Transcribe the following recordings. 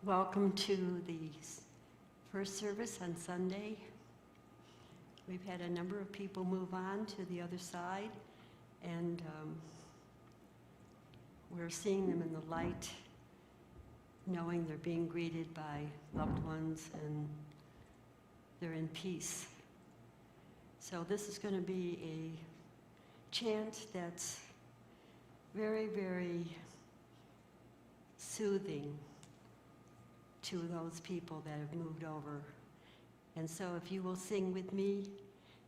Welcome to the first service on Sunday. We've had a number of people move on to the other side, and we're seeing them in the light, knowing they're being greeted by loved ones and they're in peace. So this is going to be a chant that's very, very soothing to those people that have moved over. And so if you will sing with me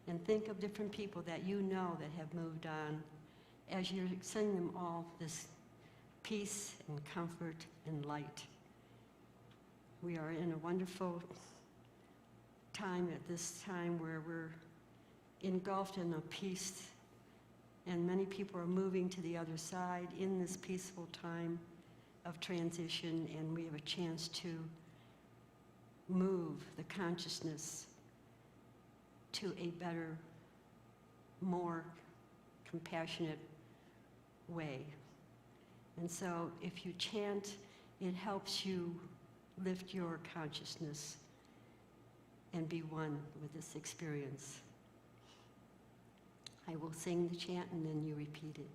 and think of different people that you know that have moved on, as you're sending them all this peace and comfort and light. We are in a wonderful time at this time where we're engulfed in a peace, and many people are moving to the other side in this peaceful time of transition, and we have a chance to move the consciousness to a better, more compassionate way. And so if you chant, it helps you lift your consciousness and be one with this experience. I will sing the chant and then you repeat it.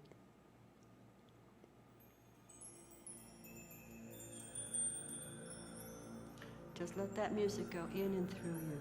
Just let that music go in and through you.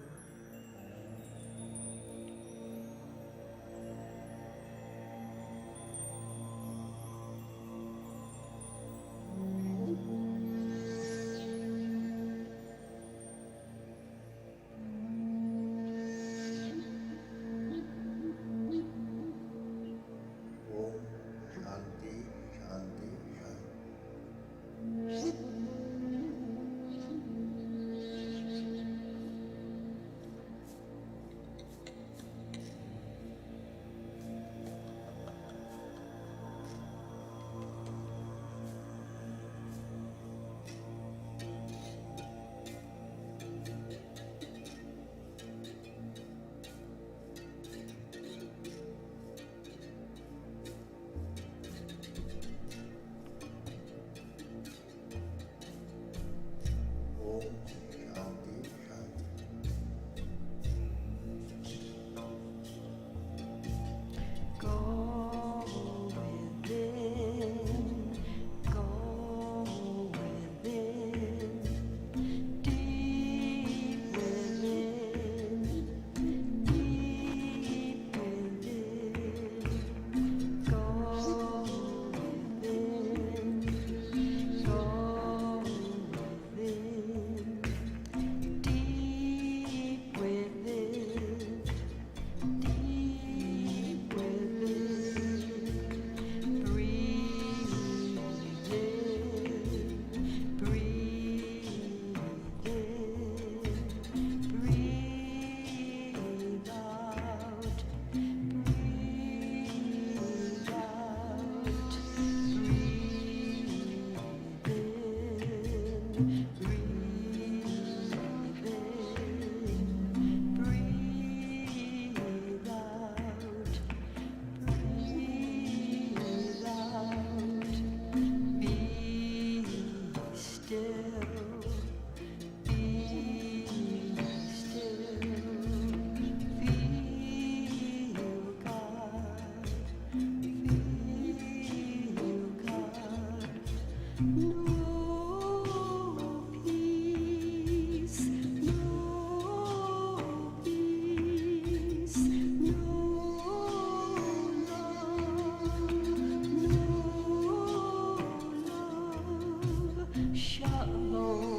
Shalom.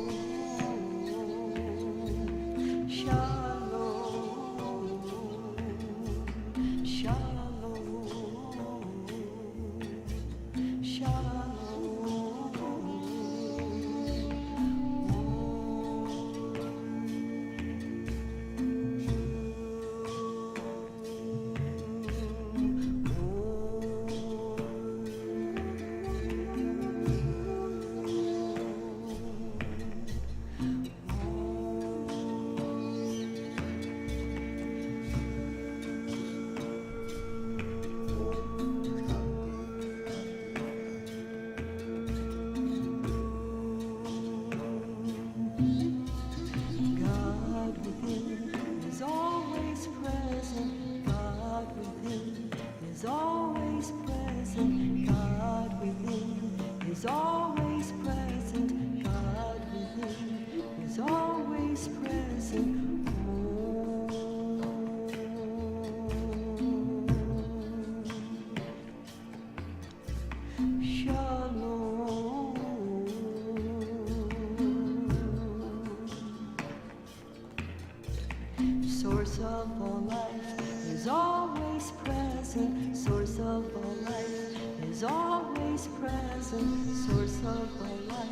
source of all life is always present, source of all life is always present, source of all life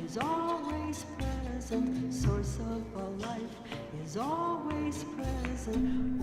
is always present, source of all life is always present.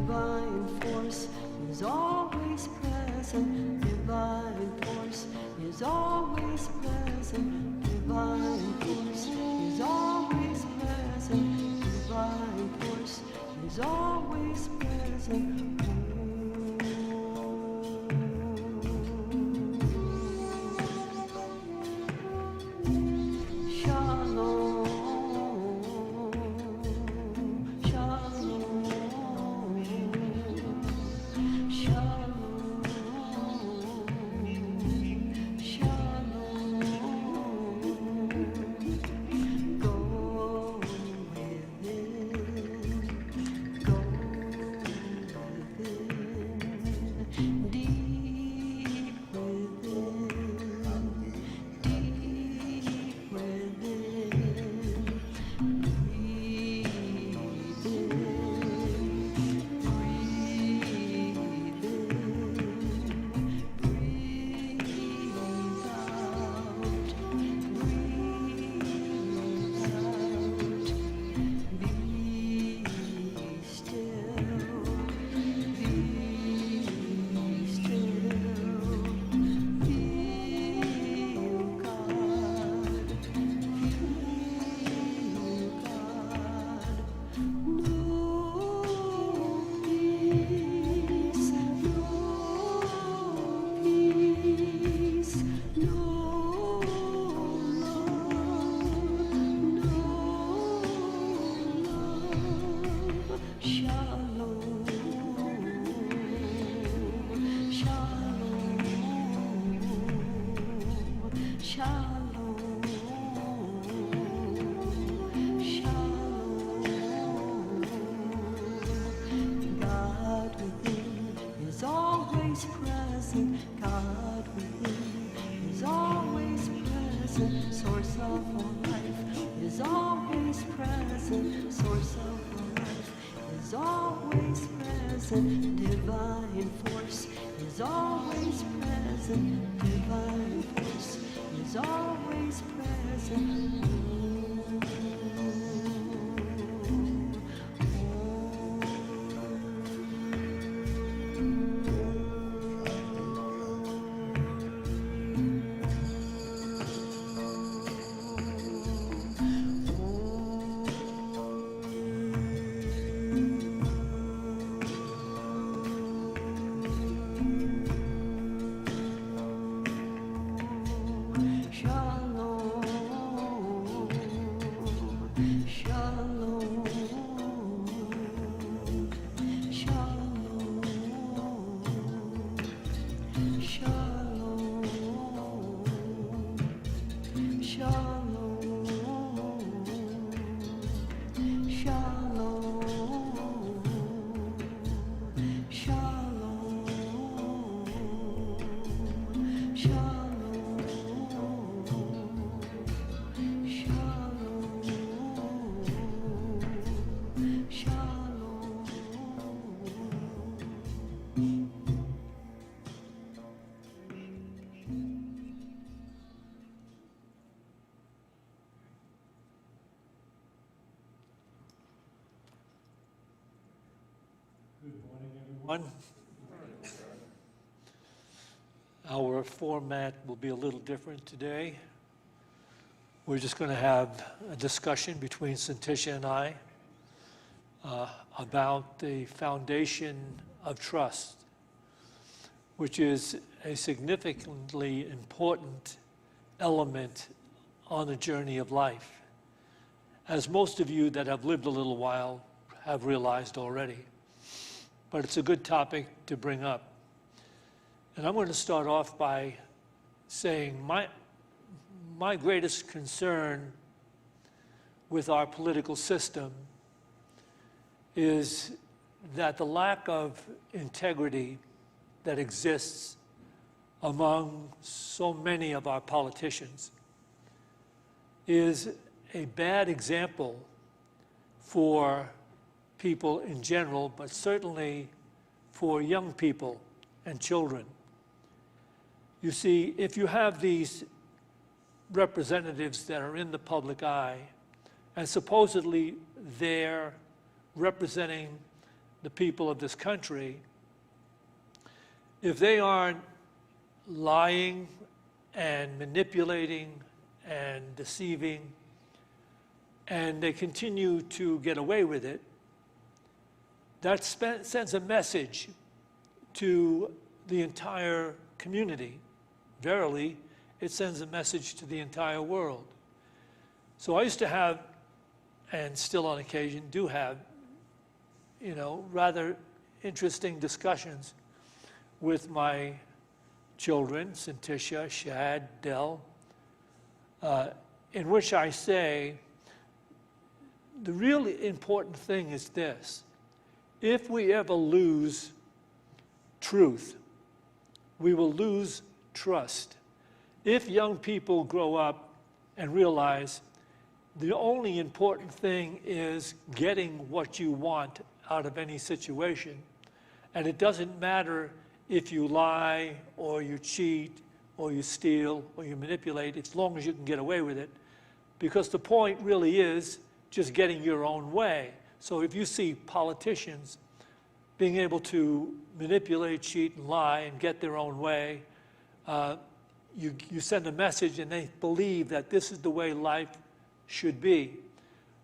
Divine force is always present. Divine force is always present. Our format will be a little different today. We're just going to have a discussion between Syntysche and I about the foundation of trust, which is a significantly important element on the journey of life, as most of you that have lived a little while have realized already. But it's a good topic to bring up. And I'm going to start off by saying, my greatest concern with our political system is that the lack of integrity that exists among so many of our politicians is a bad example for people in general, but certainly for young people and children. You see, if you have these representatives that are in the public eye, and supposedly they're representing the people of this country, if they aren't lying and manipulating and deceiving, and they continue to get away with it, that sends a message to the entire community. Verily, it sends a message to the entire world. So I used to have, and still on occasion do have, rather interesting discussions with my children, Syntysche, Shad, Dell, in which I say, the really important thing is this: if we ever lose truth, we will lose trust. If young people grow up and realize the only important thing is getting what you want out of any situation, and it doesn't matter if you lie or you cheat or you steal or you manipulate, as long as you can get away with it, because the point really is just getting your own way. So if you see politicians being able to manipulate, cheat, and lie and get their own way, you send a message and they believe that this is the way life should be.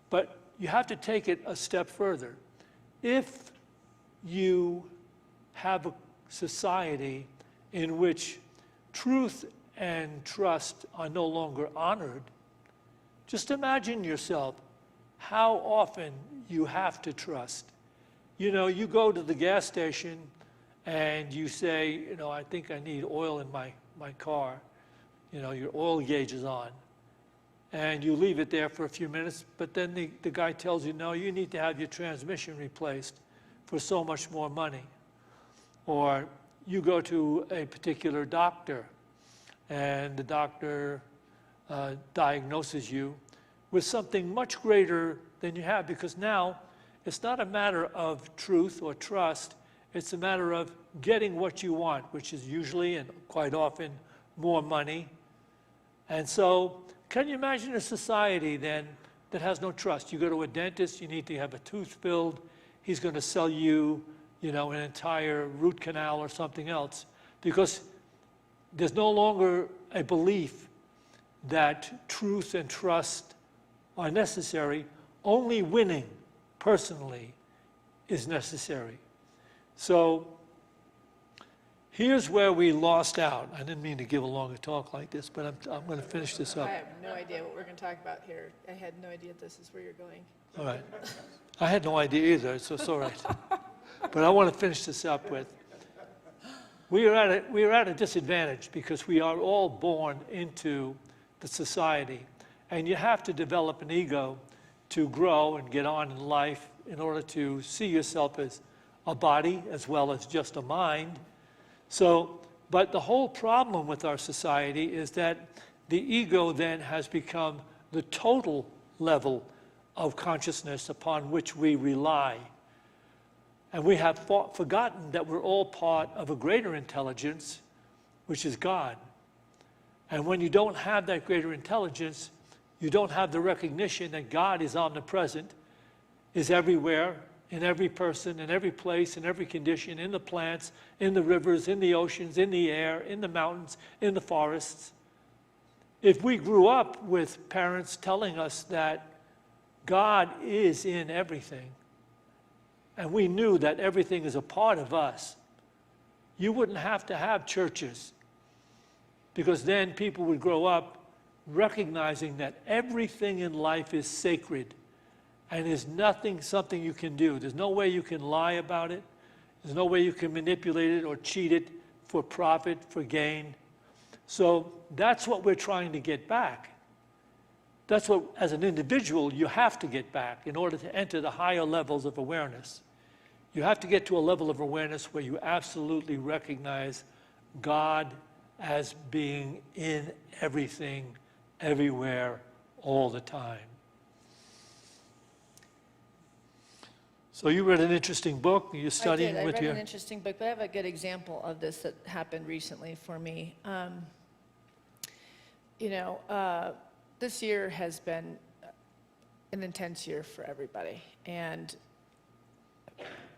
But you have to take it a step further. If you have a society in which truth and trust are no longer honored, just imagine yourself how often you have to trust. You go to the gas station and you say, I think I need oil in my car. Your oil gauge is on. And you leave it there for a few minutes, but then the guy tells you, no, you need to have your transmission replaced for so much more money. Or you go to a particular doctor, and the doctor diagnoses you with something much greater than you have, because now it's not a matter of truth or trust, it's a matter of getting what you want, which is usually and quite often more money. And so, can you imagine a society then that has no trust? You go to a dentist, you need to have a tooth filled, he's going to sell you, an entire root canal or something else, because there's no longer a belief that truth and trust are necessary. Only winning personally is necessary. So here's where we lost out. I didn't mean to give a longer talk like this, but I'm going to finish this up. I have no idea what we're going to talk about here. I had no idea this is where you're going. All right. I had no idea either, so it's all right. But I want to finish this up with, we are at a disadvantage because we are all born into the society. And you have to develop an ego to grow and get on in life in order to see yourself as a body as well as just a mind. So, but the whole problem with our society is that the ego then has become the total level of consciousness upon which we rely. And we have forgotten that we're all part of a greater intelligence, which is God. And when you don't have that greater intelligence, you don't have the recognition that God is omnipresent, is everywhere, in every person, in every place, in every condition, in the plants, in the rivers, in the oceans, in the air, in the mountains, in the forests. If we grew up with parents telling us that God is in everything, and we knew that everything is a part of us, you wouldn't have to have churches, because then people would grow up recognizing that everything in life is sacred and is something you can do. There's no way you can lie about it. There's no way you can manipulate it or cheat it for profit, for gain. So that's what we're trying to get back. That's what, as an individual, you have to get back in order to enter the higher levels of awareness. You have to get to a level of awareness where you absolutely recognize God as being in everything, everywhere, all the time. So you read an interesting book. You're studying I with read your... an interesting book, but I have a good example of this that happened recently for me. This year has been an intense year for everybody. And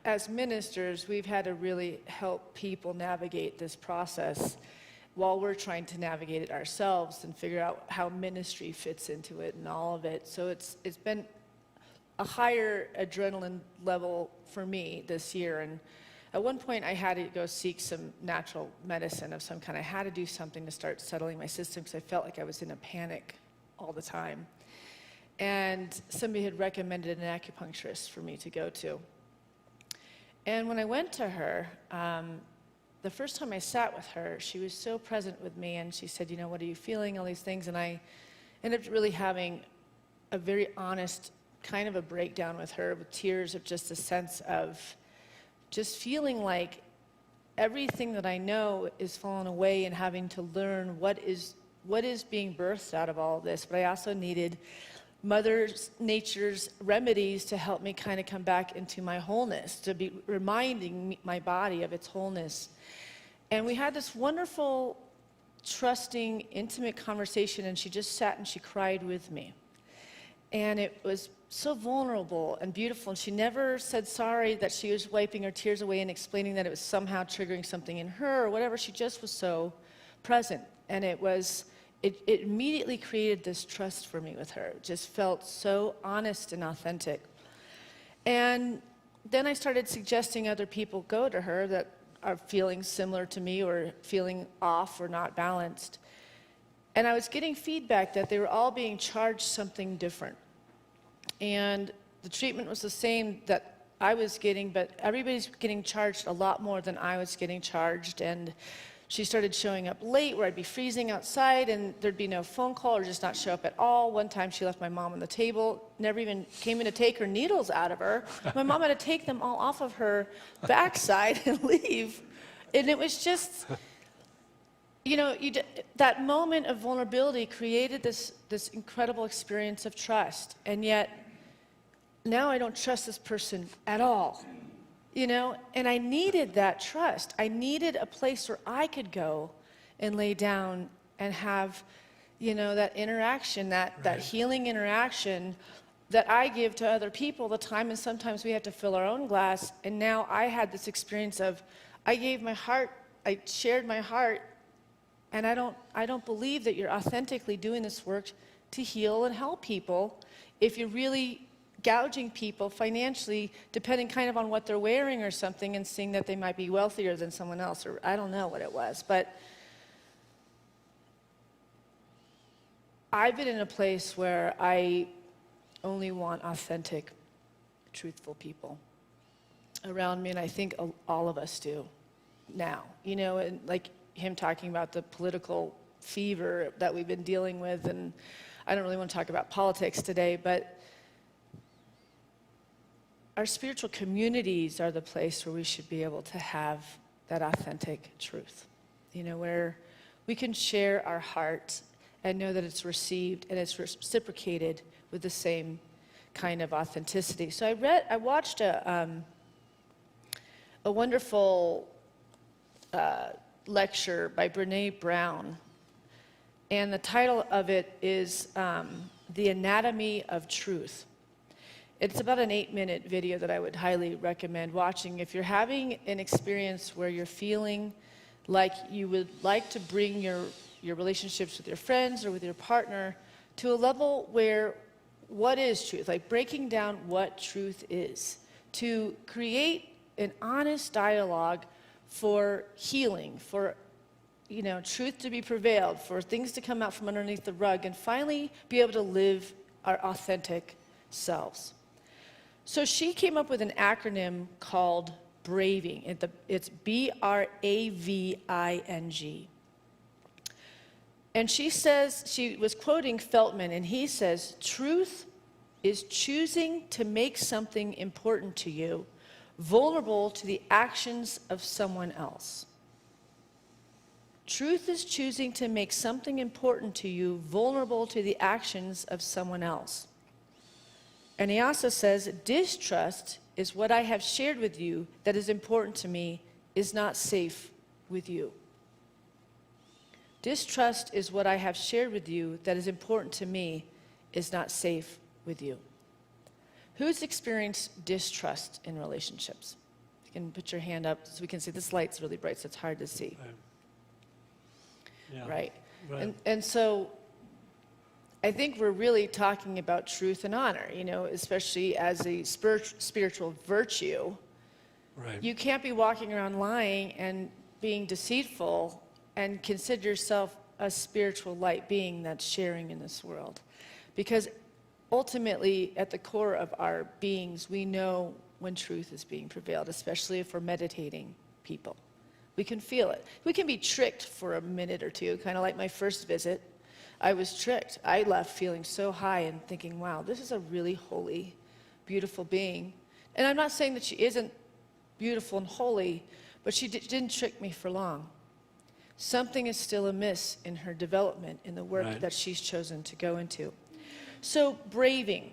as ministers, we've had to really help people navigate this process while we're trying to navigate it ourselves and figure out how ministry fits into it and all of it. So it's been a higher adrenaline level for me this year. And at one point, I had to go seek some natural medicine of some kind. I had to do something to start settling my system because I felt like I was in a panic all the time. And somebody had recommended an acupuncturist for me to go to. And when I went to her, the first time I sat with her, she was so present with me, and she said, what are you feeling, all these things, and I ended up really having a very honest kind of a breakdown with her, with tears of just a sense of just feeling like everything that I know is falling away and having to learn what is being birthed out of all of this. But I also needed Mother Nature's remedies to help me kind of come back into my wholeness, to be reminding my body of its wholeness. And we had this wonderful, trusting, intimate conversation, and she just sat and she cried with me. And it was so vulnerable and beautiful, and she never said sorry that she was wiping her tears away and explaining that it was somehow triggering something in her or whatever. She just was so present, and it immediately created this trust for me with her. It just felt so honest and authentic. And then I started suggesting other people go to her that are feeling similar to me or feeling off or not balanced. And I was getting feedback that they were all being charged something different. And the treatment was the same that I was getting, but everybody's getting charged a lot more than I was getting charged. And she started showing up late where I'd be freezing outside and there'd be no phone call or just not show up at all. One time she left my mom on the table, never even came in to take her needles out of her. My mom had to take them all off of her backside and leave. And it was just, that moment of vulnerability created this incredible experience of trust. And yet, now I don't trust this person at all. And I needed that trust. I needed a place where I could go and lay down and have, that interaction, that healing interaction that I give to other people the time, and sometimes we have to fill our own glass. And now I had this experience of, I gave my heart, I shared my heart, and I don't believe that you're authentically doing this work to heal and help people if you're really gouging people financially, depending kind of on what they're wearing or something, and seeing that they might be wealthier than someone else, or I don't know what it was. But I've been in a place where I only want authentic, truthful people around me, and I think all of us do now. And like him talking about the political fever that we've been dealing with, and I don't really want to talk about politics today, but our spiritual communities are the place where we should be able to have that authentic truth, where we can share our heart and know that it's received and it's reciprocated with the same kind of authenticity. So I watched a wonderful lecture by Brene Brown, and the title of it is The Anatomy of Truth. It's about an 8-minute video that I would highly recommend watching. If you're having an experience where you're feeling like you would like to bring your relationships with your friends or with your partner to a level where what is truth, like breaking down what truth is, to create an honest dialogue for healing, for truth to be prevailed, for things to come out from underneath the rug, and finally be able to live our authentic selves. So she came up with an acronym called BRAVING. It's BRAVING. And she says, she was quoting Feltman, and he says, truth is choosing to make something important to you vulnerable to the actions of someone else. Truth is choosing to make something important to you vulnerable to the actions of someone else. And he also says, distrust is what I have shared with you that is important to me is not safe with you. Distrust is what I have shared with you that is important to me is not safe with you. Who's experienced distrust in relationships? You can put your hand up so we can see. This light's really bright, so it's hard to see. Yeah. Right? Right. And so I think we're really talking about truth and honor, you know, especially as a spiritual virtue. Right. You can't be walking around lying and being deceitful and consider yourself a spiritual light being that's sharing in this world. Because ultimately, at the core of our beings, we know when truth is being prevailed, especially if we're meditating people. We can feel it. We can be tricked for a minute or two, kind of like my first visit. I was tricked. I left feeling so high and thinking, wow, this is a really holy, beautiful being. And I'm not saying that she isn't beautiful and holy, but she didn't trick me for long. Something is still amiss in her development, in the work Right. that she's chosen to go into. So braving.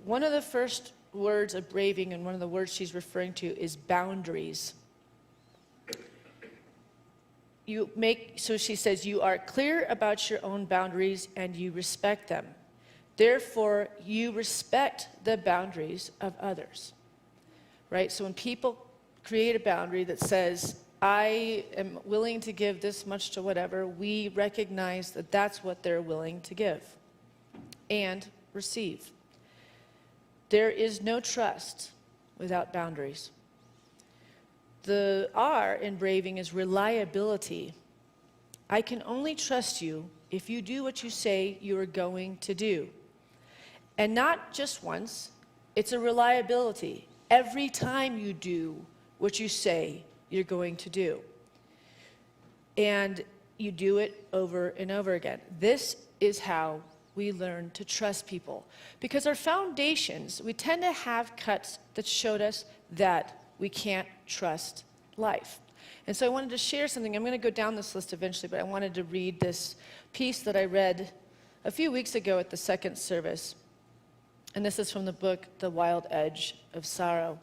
One of the first words of braving, and one of the words she's referring to, is boundaries. So she says, you are clear about your own boundaries and you respect them. Therefore, you respect the boundaries of others. Right? So when people create a boundary that says, I am willing to give this much to whatever, we recognize that that's what they're willing to give and receive. There is no trust without boundaries. The R in braving is reliability. I can only trust you if you do what you say you are going to do. And not just once, it's a reliability. Every time you do what you say you're going to do. And you do it over and over again. This is how we learn to trust people. Because our foundations, we tend to have cuts that showed us that we can't trust life. And so I wanted to share something. I'm going to go down this list eventually, but I wanted to read this piece that I read a few weeks ago at the second service. And this is from the book, The Wild Edge of Sorrow.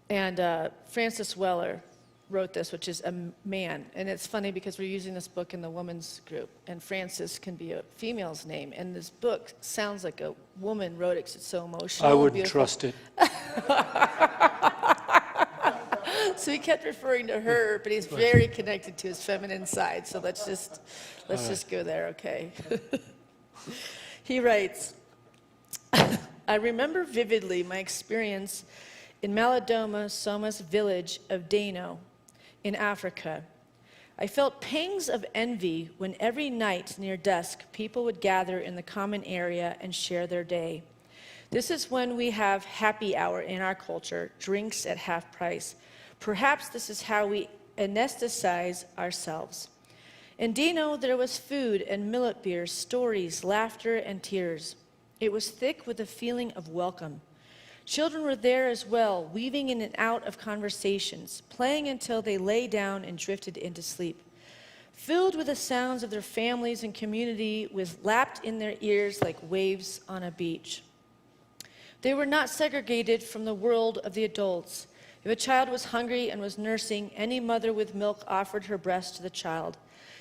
And Francis Weller wrote this, which is a man. And it's funny because we're using this book in the women's group. And Francis can be a female's name. And this book sounds like a woman wrote it because it's so emotional. I wouldn't beautiful. trust it. So he kept referring to her, but he's very connected to his feminine side. So let's just go there, okay? He writes, I remember vividly my experience in Malidoma Soma's village of Dano in Africa. I felt pangs of envy when every night near dusk people would gather in the common area and share their day. This is when we have happy hour in our culture, drinks at half price. Perhaps this is how we anesthetize ourselves. In Dino, there was food and millet beer, stories, laughter, and tears. It was thick with a feeling of welcome. Children were there as well, weaving in and out of conversations, playing until they lay down and drifted into sleep. Filled with the sounds of their families and community, was lapped in their ears like waves on a beach. They were not segregated from the world of the adults. If a child was hungry and was nursing, any mother with milk offered her breast to the child.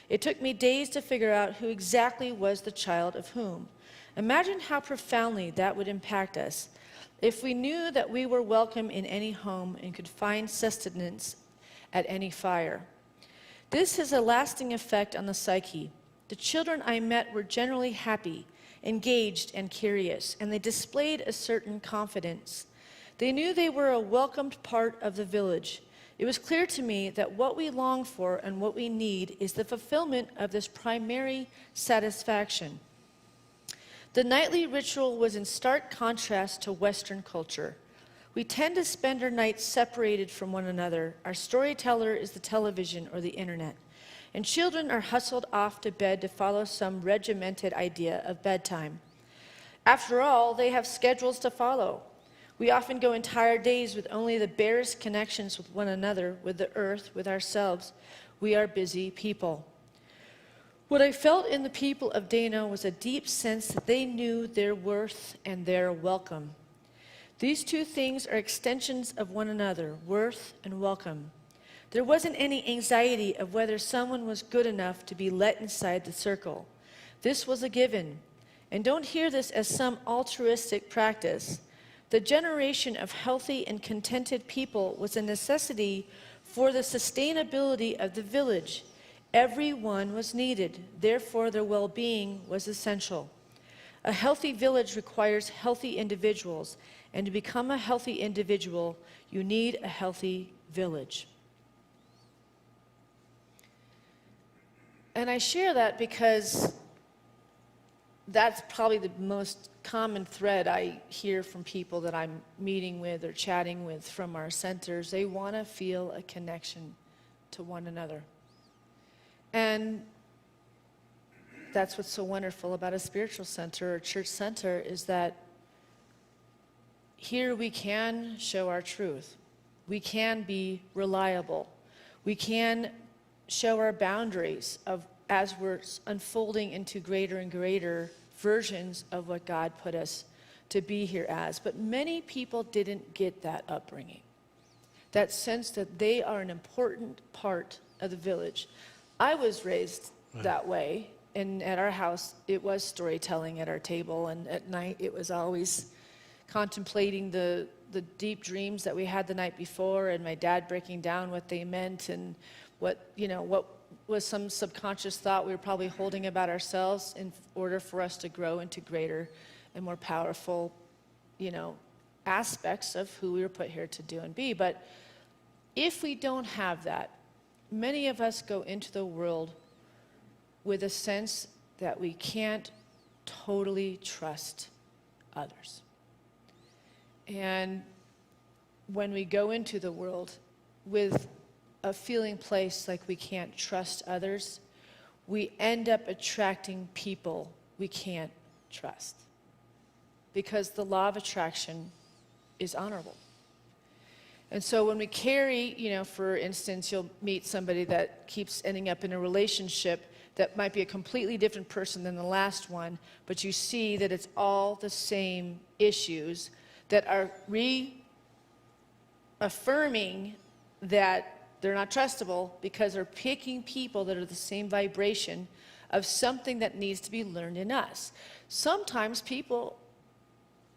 It took me days to figure out who exactly was the child of whom. Imagine how profoundly that would impact us if we knew that we were welcome in any home and could find sustenance at any fire. This has a lasting effect on the psyche. The children I met were generally happy, engaged, and curious, and they displayed a certain confidence. They knew they were a welcomed part of the village. It was clear to me that what we long for and what we need is the fulfillment of this primary satisfaction. The nightly ritual was in stark contrast to Western culture. We tend to spend our nights separated from one another. Our storyteller is the television or the internet. and children are hustled off to bed to follow some regimented idea of bedtime. After all, they have schedules to follow. We often go entire days with only the barest connections with one another, with the earth, with ourselves. We are busy people. What I felt in the people of Dano was a deep sense that they knew their worth and their welcome. These two things are extensions of one another, worth and welcome. There wasn't any anxiety of whether someone was good enough to be let inside the circle. This was a given. And don't hear this as some altruistic practice. The generation of healthy and contented people was a necessity for the sustainability of the village. Everyone was needed, therefore their well-being was essential. A healthy village requires healthy individuals, and to become a healthy individual, you need a healthy village. And I share that because that's probably the most common thread I hear from people that I'm meeting with or chatting with from our centers. They want to feel a connection to one another. And that's what's so wonderful about a spiritual center or church center, is that here we can show our truth. We can be reliable. We can show our boundaries of as we're unfolding into greater and greater versions of what God put us to be here as. But many people didn't get that upbringing, that sense that they are an important part of the village. I was raised that way, and at our house, it was storytelling at our table, and at night, it was always contemplating the deep dreams that we had the night before, and my dad breaking down what they meant, and what was some subconscious thought we were probably holding about ourselves in order for us to grow into greater and more powerful, aspects of who we were put here to do and be. But if we don't have that, many of us go into the world with a sense that we can't totally trust others. And when we go into the world with a feeling place like we can't trust others, we end up attracting people we can't trust. Because the law of attraction is honorable. And so when we carry, for instance, you'll meet somebody that keeps ending up in a relationship that might be a completely different person than the last one, but you see that it's all the same issues that are reaffirming that they're not trustable, because they're picking people that are the same vibration of something that needs to be learned in us. Sometimes people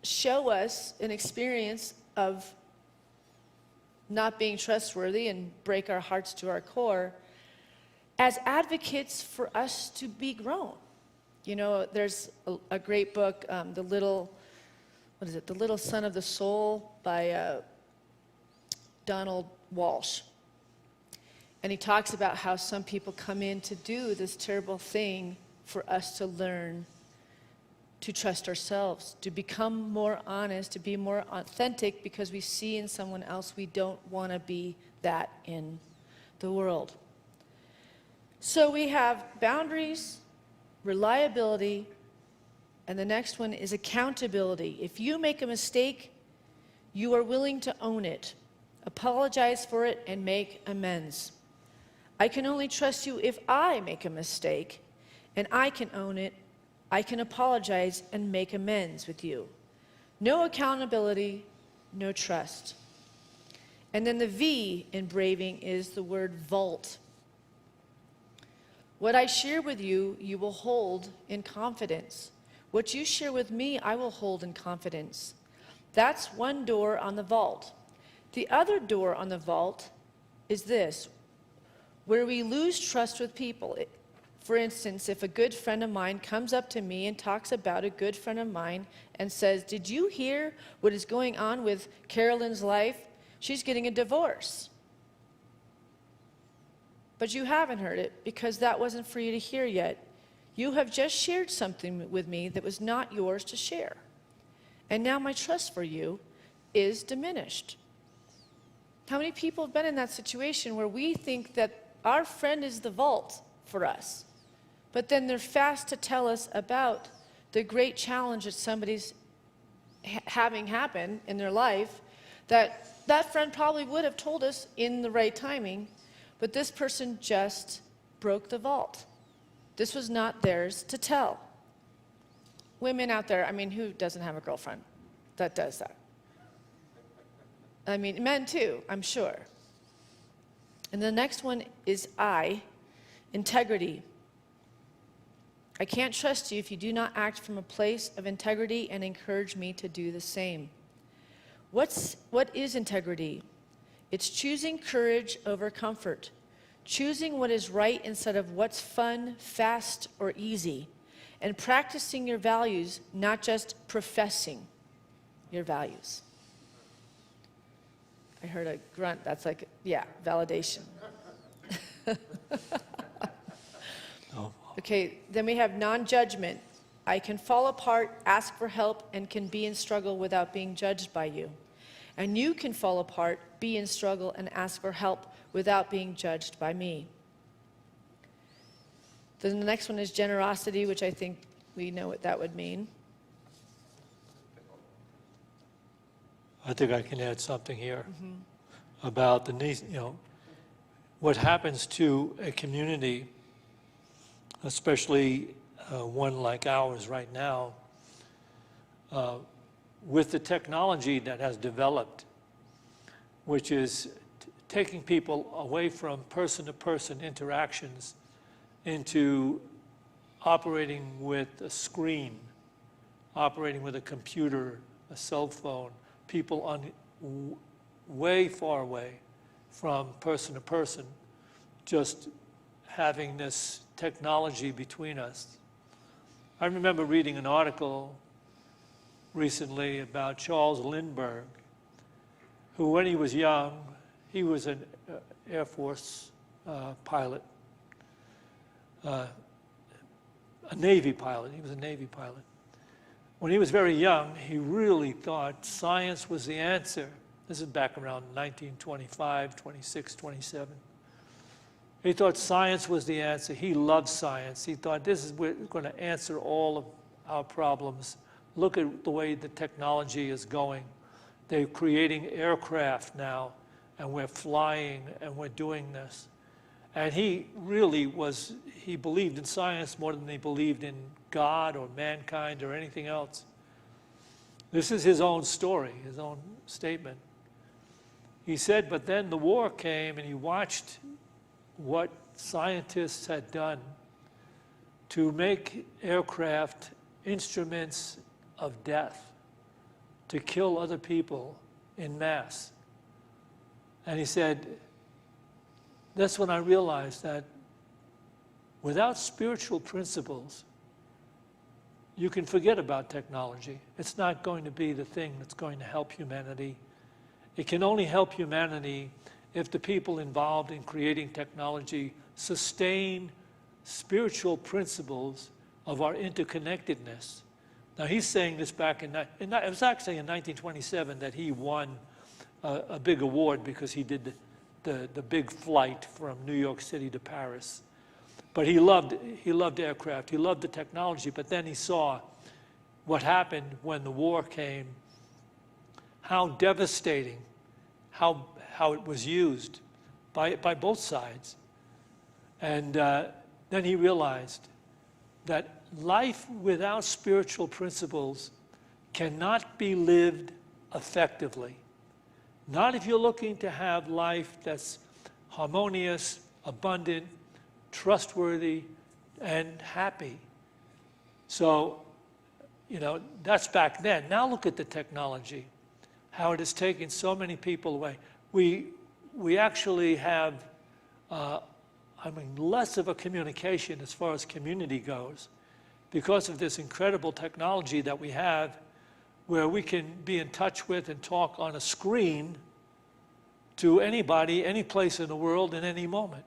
show us an experience of not being trustworthy and break our hearts to our core as advocates for us to be grown. There's a great book, The Little Son of the Soul by Donald Walsh. And he talks about how some people come in to do this terrible thing for us to learn to trust ourselves, to become more honest, to be more authentic, because we see in someone else we don't want to be that in the world. So we have boundaries, reliability, and the next one is accountability. If you make a mistake, you are willing to own it, apologize for it, and make amends. I can only trust you if I make a mistake, and I can own it, I can apologize and make amends with you. No accountability, no trust. And then the V in braving is the word vault. What I share with you, you will hold in confidence. What you share with me, I will hold in confidence. That's one door on the vault. The other door on the vault is this, where we lose trust with people. For instance, if a good friend of mine comes up to me and talks about a good friend of mine and says, "Did you hear what is going on with Carolyn's life? She's getting a divorce." But you haven't heard it because that wasn't for you to hear yet. You have just shared something with me that was not yours to share. And now my trust for you is diminished. How many people have been in that situation where we think that our friend is the vault for us. But then they're fast to tell us about the great challenge that somebody's having happen in their life that that friend probably would have told us in the right timing, but this person just broke the vault. This was not theirs to tell. Women out there, I mean, who doesn't have a girlfriend that does that? I mean, men too, I'm sure. And the next one is integrity. I can't trust you if you do not act from a place of integrity and encourage me to do the same. What is integrity? It's choosing courage over comfort, choosing what is right instead of what's fun, fast, or easy, and practicing your values, not just professing your values. I heard a grunt. That's like, yeah, validation. Oh. Okay, then we have non-judgment. I can fall apart, ask for help, and can be in struggle without being judged by you. And you can fall apart, be in struggle, and ask for help without being judged by me. Then the next one is generosity, which I think we know what that would mean. I think I can add something here about what happens to a community, especially one like ours right now, with the technology that has developed, which is taking people away from person-to-person interactions into operating with a screen, operating with a computer, a cell phone, people way far away from person to person, just having this technology between us. I remember reading an article recently about Charles Lindbergh, who when he was young, he was an Air Force pilot, a Navy pilot. He was a Navy pilot. When he was very young, he really thought science was the answer. This is back around 1925, 26, 27. He thought science was the answer. He loved science. He thought this is going to answer all of our problems. Look at the way the technology is going. They're creating aircraft now, and we're flying, and we're doing this. And he really he believed in science more than he believed in God or mankind or anything else. This is his own story, his own statement. He said, but then the war came, and he watched what scientists had done to make aircraft instruments of death, to kill other people in mass. And he said, that's when I realized that without spiritual principles, you can forget about technology. It's not going to be the thing that's going to help humanity. It can only help humanity if the people involved in creating technology sustain spiritual principles of our interconnectedness. Now he's saying this back it was actually in 1927 that he won a big award because he did the big flight from New York City to Paris. But he loved aircraft, he loved the technology, but then he saw what happened when the war came, how devastating, how it was used by both sides. And then he realized that life without spiritual principles cannot be lived effectively. Not if you're looking to have life that's harmonious, abundant, trustworthy, and happy. So, that's back then. Now look at the technology, how it has taken so many people away. We actually have, less of a communication as far as community goes because of this incredible technology that we have where we can be in touch with and talk on a screen to anybody, any place in the world, in any moment.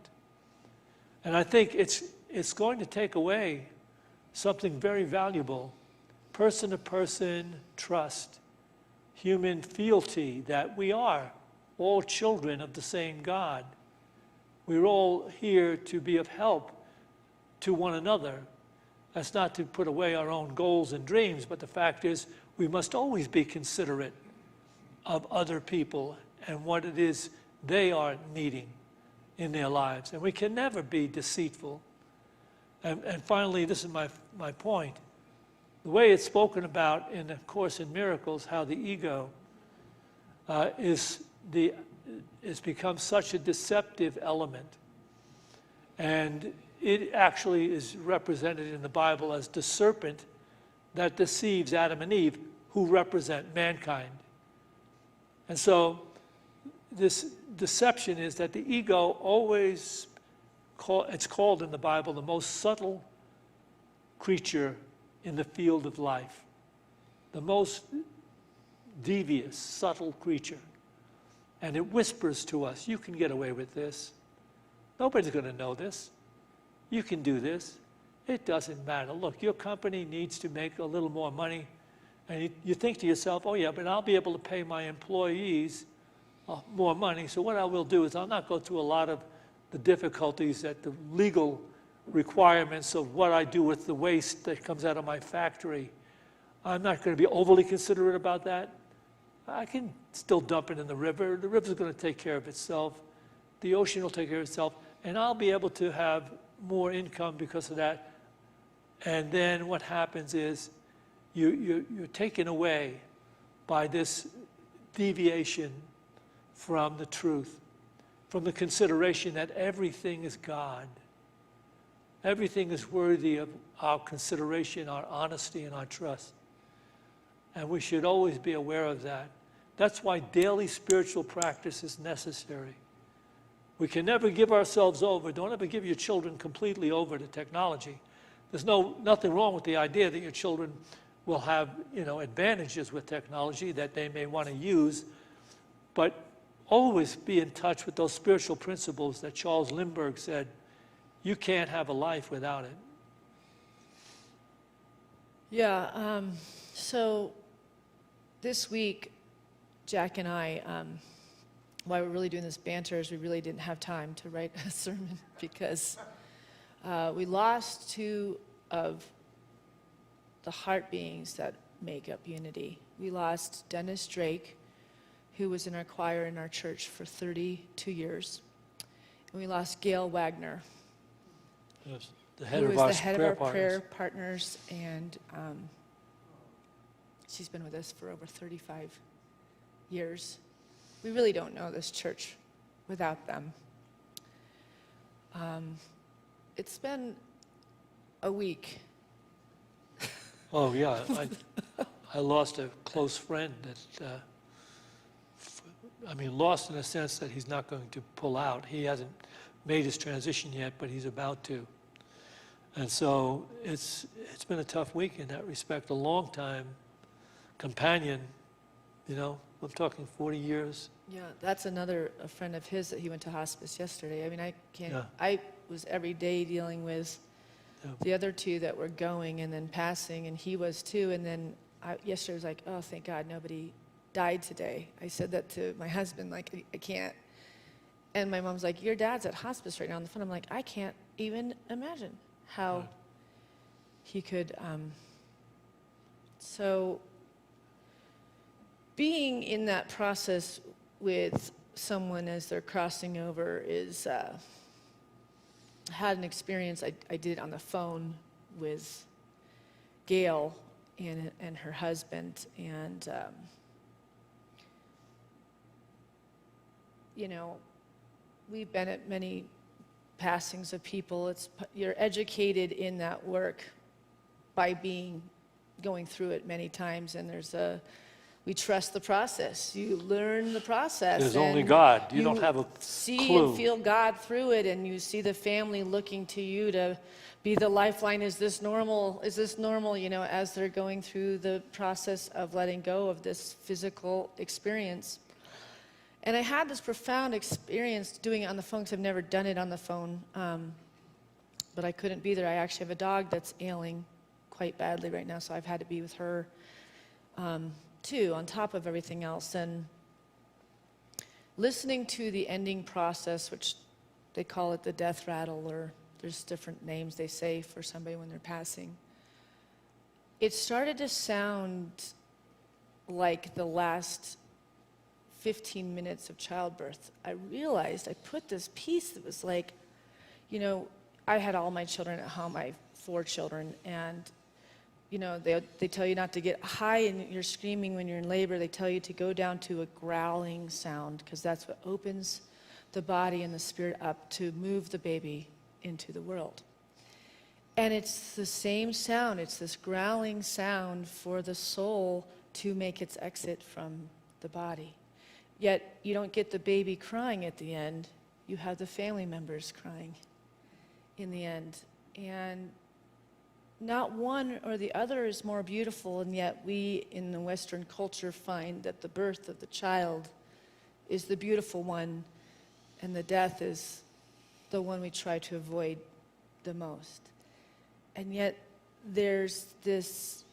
And I think it's going to take away something very valuable, person-to-person trust, human fealty, that we are all children of the same God. We're all here to be of help to one another. That's not to put away our own goals and dreams, but the fact is we must always be considerate of other people and what it is they are needing in their lives. And we can never be deceitful. And finally, this is my point. The way it's spoken about in the Course in Miracles, how the ego is become such a deceptive element. And it actually is represented in the Bible as the serpent that deceives Adam and Eve, who represent mankind. And so this deception is that the ego always, it's called in the Bible the most subtle creature in the field of life. The most devious, subtle creature. And it whispers to us, you can get away with this. Nobody's going to know this. You can do this. It doesn't matter. Look, your company needs to make a little more money. And you think to yourself, oh yeah, but I'll be able to pay my employees more money. So what I will do is I'll not go through a lot of the difficulties that the legal requirements of what I do with the waste that comes out of my factory. I'm not going to be overly considerate about that. I can still dump it in the river. The river's going to take care of itself. The ocean will take care of itself. And I'll be able to have more income because of that. And then what happens is you're taken away by this deviation from the truth, from the consideration that everything is God. Everything is worthy of our consideration, our honesty, and our trust. And we should always be aware of that. That's why daily spiritual practice is necessary. We can never give ourselves over. Don't ever give your children completely over to technology. There's nothing wrong with the idea that your children will have, advantages with technology that they may want to use, but always be in touch with those spiritual principles that Charles Lindbergh said, you can't have a life without it. Yeah, so this week, Jack and I, why we're really doing this banter is we really didn't have time to write a sermon because we lost two of the heart beings that make up unity. We lost Dennis Drake, who was in our choir in our church for 32 years. And we lost Gail Wagner, Yes, the head who of was our the head of prayer our partners. prayer partners, and she's been with us for over 35 years. We really don't know this church without them. It's been a week. Oh yeah, I lost a close friend that, lost in the sense that he's not going to pull out. He hasn't made his transition yet, but he's about to. And so it's been a tough week in that respect. A long time companion, I'm talking 40 years. Yeah, that's a friend of his that he went to hospice yesterday. Yeah. I was every day dealing with Yeah. the other two that were going and then passing, and he was too. And then yesterday I was like, oh, thank God nobody died today. I said that to my husband, like, I can't. And my mom's like, your dad's at hospice right now on the phone. I'm like, I can't even imagine how Right. he could. So being in that process with someone as they're crossing over is, I had an experience, I did on the phone with Gail and her husband, and we've been at many passings of people. You're educated in that work by going through it many times, and we trust the process. You learn the process. There's only and God. You don't have a see clue. and feel God through it, and you see the family looking to you to be the lifeline. Is this normal? Is this normal? As they're going through the process of letting go of this physical experience. And I had this profound experience doing it on the phone because I've never done it on the phone, but I couldn't be there. I actually have a dog that's ailing quite badly right now, so I've had to be with her too, on top of everything else. And listening to the ending process, which they call it the death rattle, or there's different names they say for somebody when they're passing. It started to sound like the last 15 minutes of childbirth. I realized I put this piece that was like, you know, I had all my children at home. I have 4 children, and you know, they tell you not to get high and you're screaming when you're in labor. They tell you to go down to a growling sound, because that's what opens the body and the spirit up to move the baby into the world. And it's the same sound. It's this growling sound for the soul to make its exit from the body. Yet you don't get the baby crying at the end. You have the family members crying in the end. And not one or the other is more beautiful, and yet we in the Western culture find that the birth of the child is the beautiful one, and the death is the one we try to avoid the most. And yet there's this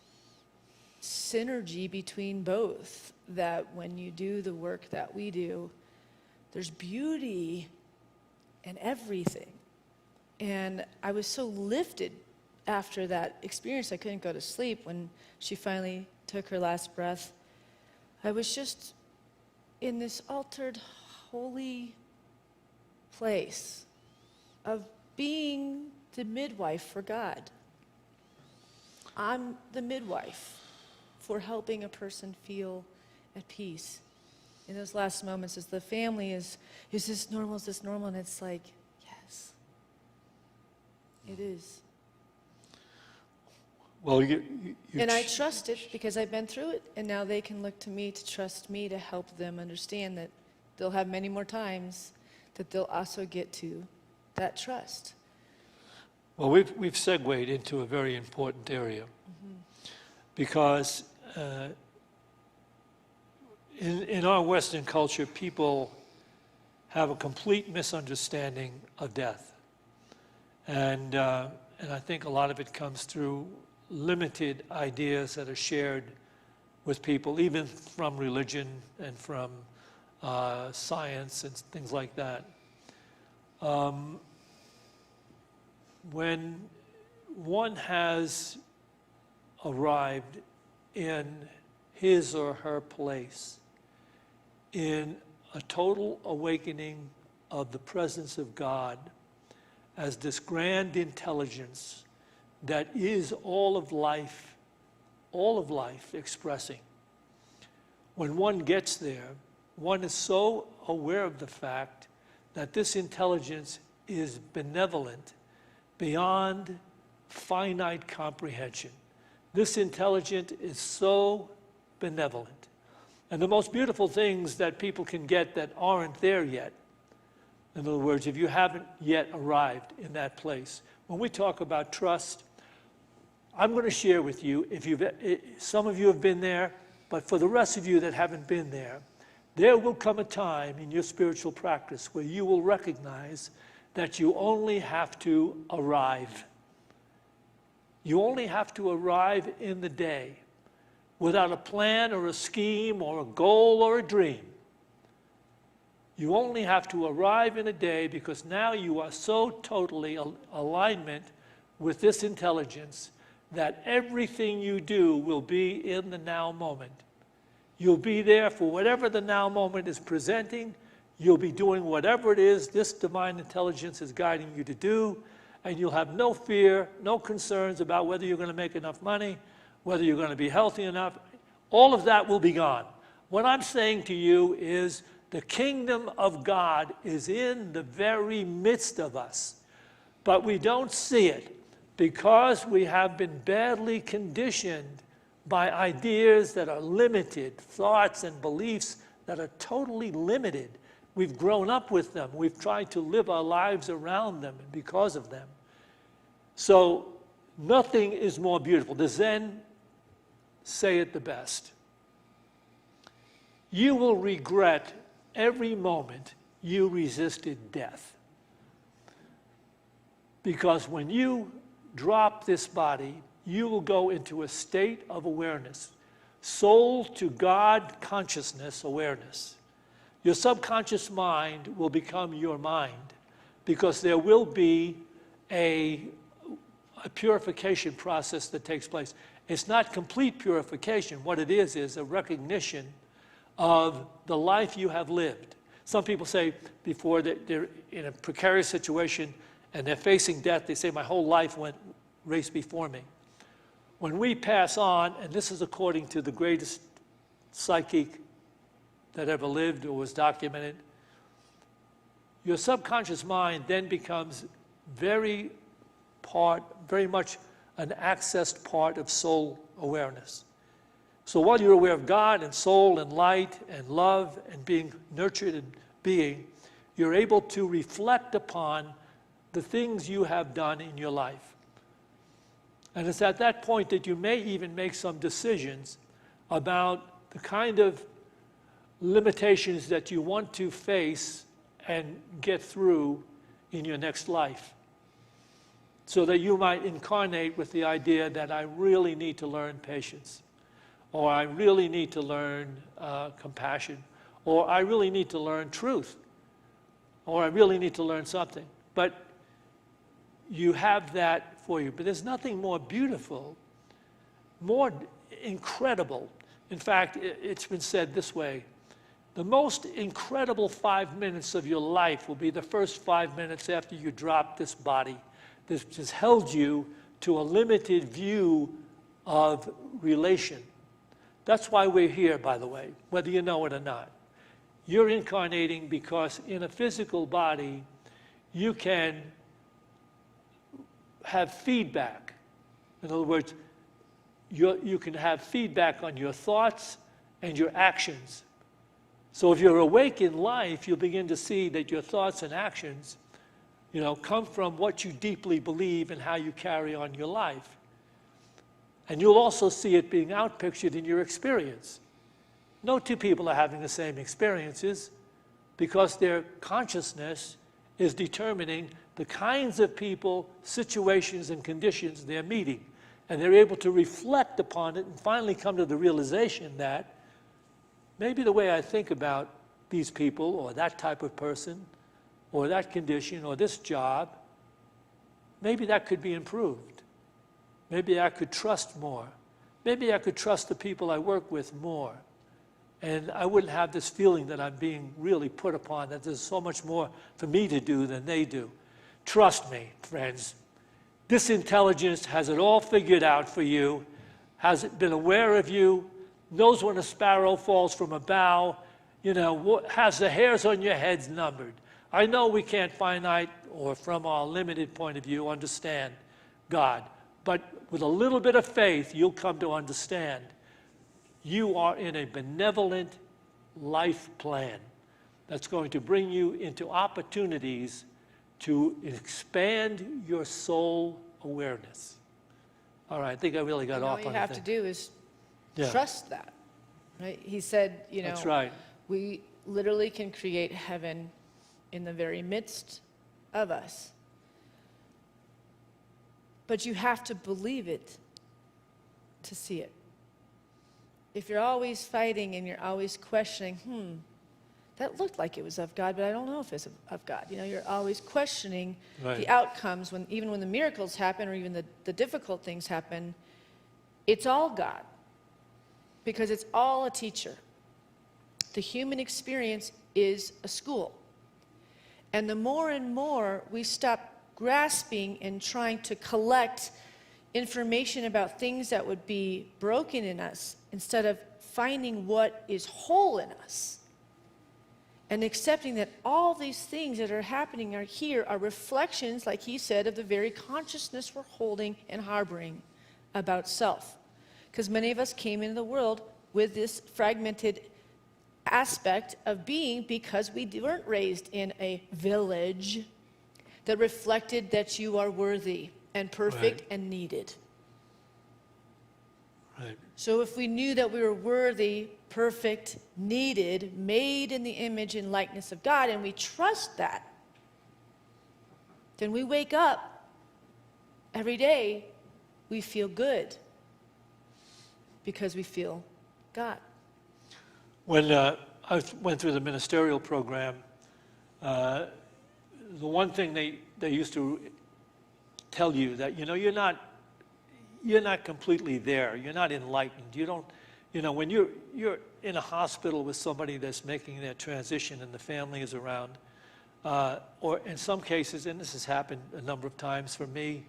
synergy between both, that when you do the work that we do, there's beauty in everything. And I was so lifted after that experience. I couldn't go to sleep when she finally took her last breath. I was just in this altered, holy place of being the midwife for God. I'm the midwife for helping a person feel at peace in those last moments, as the family is this normal, is this normal? And it's like, yes, it is. Well, And I trust it because I've been through it, and now they can look to me to trust me to help them understand that they'll have many more times that they'll also get to that trust. Well, we've segued into a very important area, because in our Western culture, people have a complete misunderstanding of death, and I think a lot of it comes through limited ideas that are shared with people, even from religion and from science and things like that. When one has arrived in his or her place in a total awakening of the presence of God as this grand intelligence that is all of life expressing. When one gets there, one is so aware of the fact that this intelligence is benevolent beyond finite comprehension. This intelligence is so benevolent. And the most beautiful things that people can get that aren't there yet, in other words, if you haven't yet arrived in that place, when we talk about trust, I'm going to share with you, some of you have been there, but for the rest of you that haven't been there, there will come a time in your spiritual practice where you will recognize that you only have to arrive. You only have to arrive in the day without a plan or a scheme or a goal or a dream. You only have to arrive in a day because now you are so totally alignment with this intelligence that everything you do will be in the now moment. You'll be there for whatever the now moment is presenting. You'll be doing whatever it is this divine intelligence is guiding you to do, and you'll have no fear, no concerns about whether you're going to make enough money, whether you're going to be healthy enough. All of that will be gone. What I'm saying to you is the kingdom of God is in the very midst of us, but we don't see it because we have been badly conditioned by ideas that are limited, thoughts and beliefs that are totally limited. We've grown up with them. We've tried to live our lives around them and because of them. So nothing is more beautiful. The Zen say it the best. You will regret every moment you resisted death. Because when you drop this body, you will go into a state of awareness, soul to God consciousness awareness. Your subconscious mind will become your mind because there will be a purification process that takes place. It's not complete purification. What it is a recognition of the life you have lived. Some people say before that they're in a precarious situation and they're facing death, they say, my whole life went raced before me. When we pass on, and this is according to the greatest psychic that ever lived or was documented, your subconscious mind then becomes very much an accessed part of soul awareness. So while you're aware of God and soul and light and love and being nurtured and being, you're able to reflect upon the things you have done in your life. And it's at that point that you may even make some decisions about the kind of limitations that you want to face and get through in your next life. So that you might incarnate with the idea that I really need to learn patience, or I really need to learn compassion, or I really need to learn truth, or I really need to learn something. But you have that for you. But there's nothing more beautiful, more incredible. In fact, it's been said this way: the most incredible 5 minutes of your life will be the first 5 minutes after you drop this body. This has held you to a limited view of relation. That's why we're here, by the way, whether you know it or not. You're incarnating because in a physical body, you can have feedback. In other words, you can have feedback on your thoughts and your actions. So if you're awake in life, you'll begin to see that your thoughts and actions come from what you deeply believe and how you carry on your life. And you'll also see it being outpictured in your experience. No two people are having the same experiences because their consciousness is determining the kinds of people, situations, and conditions they're meeting. And they're able to reflect upon it and finally come to the realization that maybe the way I think about these people or that type of person or that condition, or this job, maybe that could be improved. Maybe I could trust more. Maybe I could trust the people I work with more. And I wouldn't have this feeling that I'm being really put upon, that there's so much more for me to do than they do. Trust me, friends. This intelligence has it all figured out for you, has been aware of you, knows when a sparrow falls from a bough, has the hairs on your heads numbered. I know we can't finite, or from our limited point of view, understand God. But with a little bit of faith, you'll come to understand you are in a benevolent life plan that's going to bring you into opportunities to expand your soul awareness. All right, I think I really got off on that. All you have to do is trust that. Right? He said, That's right. We literally can create heaven in the very midst of us. But you have to believe it to see it. If you're always fighting and you're always questioning, that looked like it was of God, but I don't know if it's of God. You're always questioning the outcomes, even when the miracles happen or even the difficult things happen. It's all God, because it's all a teacher. The human experience is a school. And the more and more we stop grasping and trying to collect information about things that would be broken in us, instead of finding what is whole in us, and accepting that all these things that are happening are reflections, like he said, of the very consciousness we're holding and harboring about self. Because many of us came into the world with this fragmented aspect of being because we weren't raised in a village that reflected that you are worthy and perfect and needed. Right. So if we knew that we were worthy, perfect, needed, made in the image and likeness of God, and we trust that, then we wake up every day, we feel good because we feel God. When I went through the ministerial program, the one thing they used to tell you that, you're not completely there. You're not enlightened. You don't, when you're in a hospital with somebody that's making their transition and the family is around, or in some cases, and this has happened a number of times for me,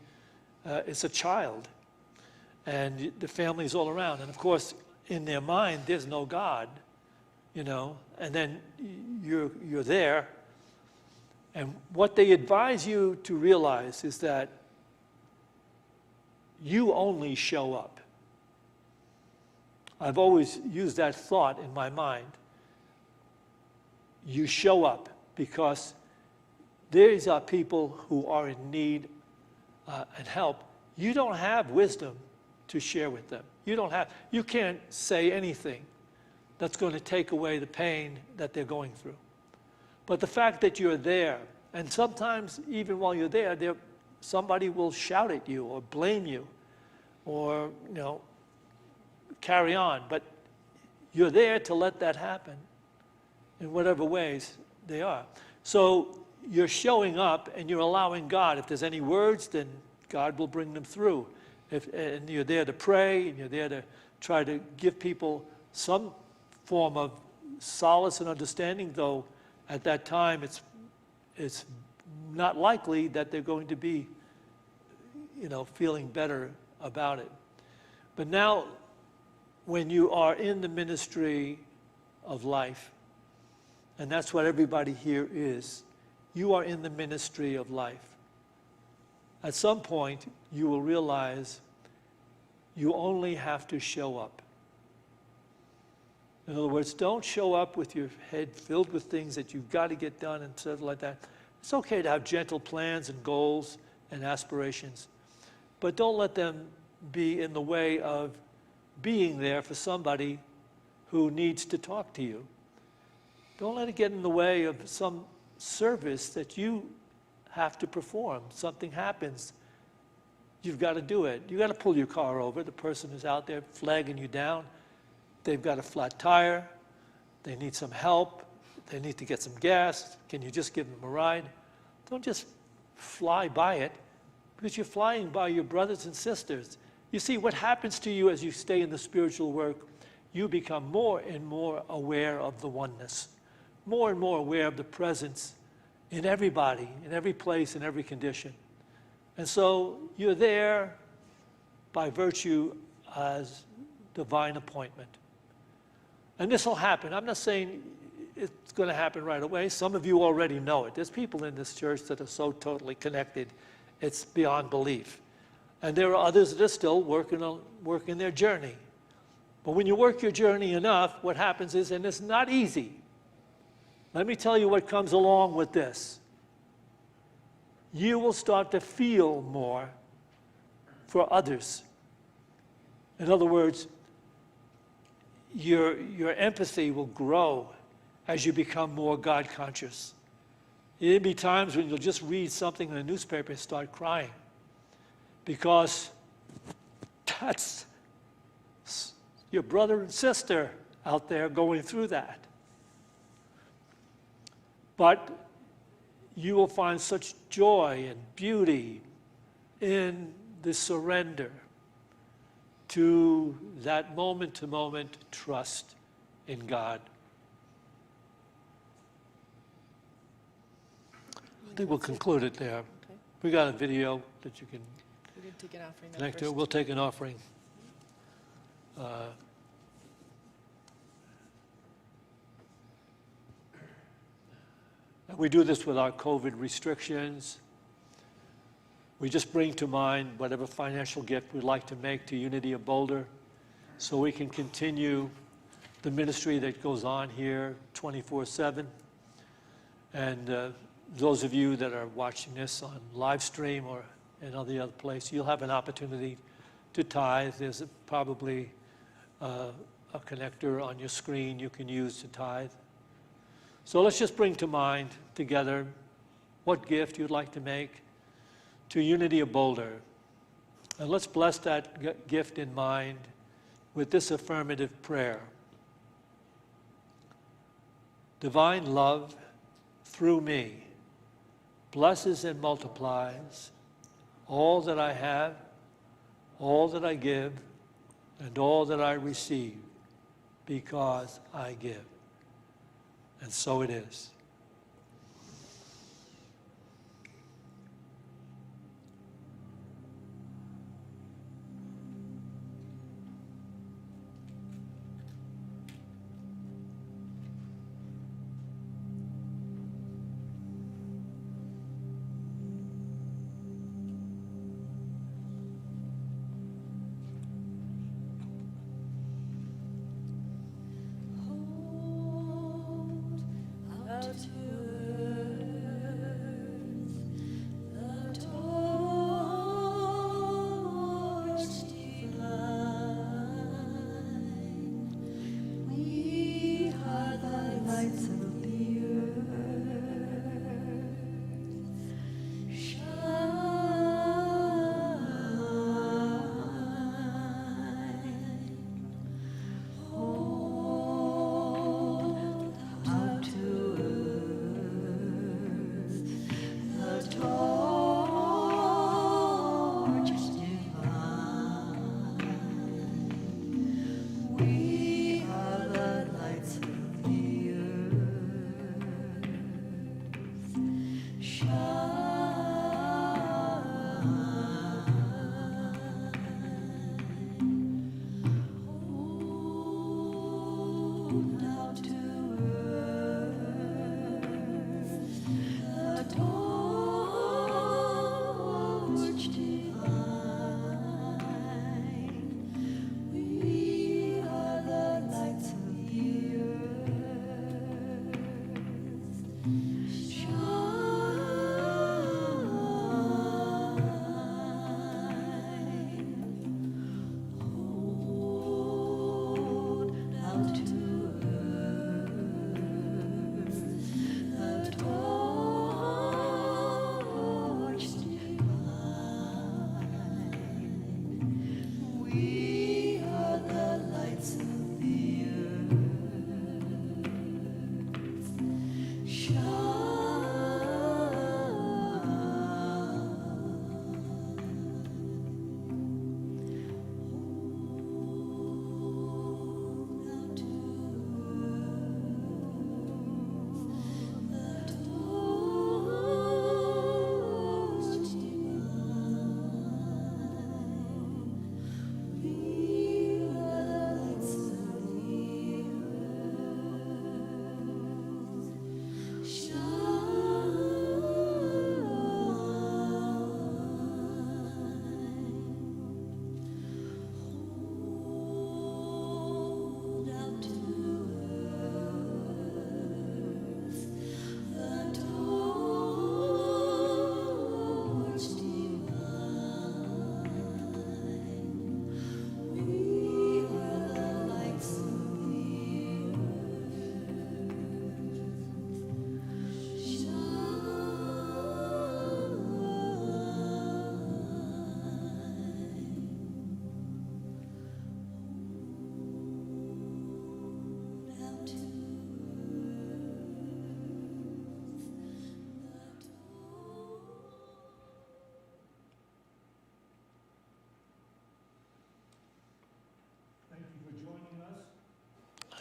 it's a child, and the family's all around. And of course, in their mind, there's no God, and then you're there. And what they advise you to realize is that you only show up. I've always used that thought in my mind. You show up because these are people who are in need and help. You don't have wisdom to share with them. You can't say anything that's going to take away the pain that they're going through. But the fact that you're there, and sometimes even while you're there, somebody will shout at you or blame you or, carry on. But you're there to let that happen in whatever ways they are. So you're showing up and you're allowing God. If there's any words, then God will bring them through. And you're there to pray, and you're there to try to give people some form of solace and understanding, though at that time it's not likely that they're going to be, feeling better about it. But now, when you are in the ministry of life, and that's what everybody here is, you are in the ministry of life. At some point, you will realize you only have to show up. In other words, don't show up with your head filled with things that you've got to get done and stuff like that. It's okay to have gentle plans and goals and aspirations, but don't let them be in the way of being there for somebody who needs to talk to you. Don't let it get in the way of some service that you have to perform. Something happens, you've got to do it. You've got to pull your car over. The person who's out there flagging you down, they've got a flat tire, they need some help, they need to get some gas. Can you just give them a ride? Don't just fly by it, because you're flying by your brothers and sisters. You see, what happens to you as you stay in the spiritual work, you become more and more aware of the oneness, more and more aware of the presence in everybody, in every place, in every condition. And so you're there by virtue as divine appointment. And this will happen. I'm not saying it's going to happen right away. Some of you already know it. There's people in this church that are so totally connected, it's beyond belief. And there are others that are still working their journey. But when you work your journey enough, what happens is, and it's not easy, let me tell you what comes along with this. You will start to feel more for others. In other words, your empathy will grow as you become more God conscious. There'll be times when you'll just read something in a newspaper and start crying, because that's your brother and sister out there going through that. But you will find such joy and beauty in the surrender to that moment-to-moment trust in God. I think we'll conclude it there. Okay. We got a video that you can We did take an offering connect to. first. We'll take an offering. We do this with our COVID restrictions. We just bring to mind whatever financial gift we'd like to make to Unity of Boulder, so we can continue the ministry that goes on here 24/7. And those of you that are watching this on live stream or in any other place, you'll have an opportunity to tithe. There's probably a connector on your screen you can use to tithe. So let's just bring to mind together what gift you'd like to make to Unity of Boulder. And let's bless that gift in mind with this affirmative prayer. Divine love, through me, blesses and multiplies all that I have, all that I give, and all that I receive, because I give. And so it is.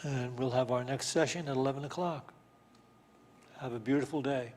And we'll have our next session at 11 o'clock. Have a beautiful day.